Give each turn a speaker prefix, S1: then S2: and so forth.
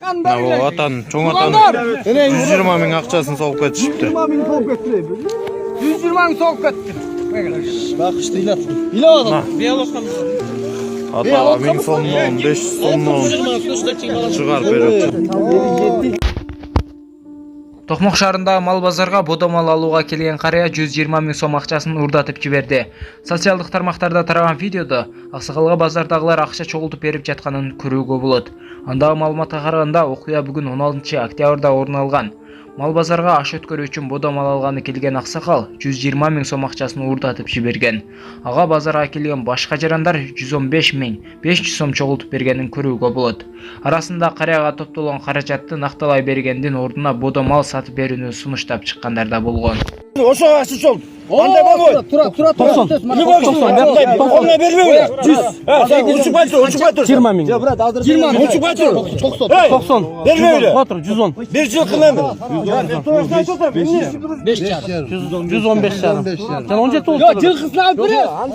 S1: Mына atan, чоң атанын 120 миң акчасын соғып кетишипти.
S2: 120 ming soğuk getireyim. 120 ming soğuk getir. Bak işte ilat.
S1: Ата 1000 сомдон 500 сомдон чыгарып берет.
S3: Токмок шаарындагы мал базарга бодо мал алууга келген карыя 120 миң сом акчасын урдатып жиберди. Социалдык тармактарда тараган видеодо аксакалга базардагылар акча чогултуп берип жатканын көрүүгө болот. Андагы маалыматка караганда окуя бүгүн 16 октябрда орун алган. Мал базарга аш өткөрүү үчүн бодо мал алганы келген аксакал 120 миң сом акчасын урдатып жиберген. Ага базарга келген башка жарандар 115 миң 500 сом чогултуп бергенин көрүүгө болот. Арасында карияга топтолгон каражатты накталай бергендин ордуна бодо мал сатып берүүнү сунуштап чыккандар да болгон.
S2: Ошо açı sol. Anda baba. Tura. 90. Ne bak? Ona vermiyor. 100. Sen uçuk baytır.
S4: 20 ming.
S2: Ya bırak aldır. 20. Uçuk baytır.
S4: 90.
S2: Vermiyor.
S4: Otur 110.
S2: Bir yıl kılındı.
S4: 115 şarım. Sen 17 oldu.
S2: Ya cıl kızlar biri.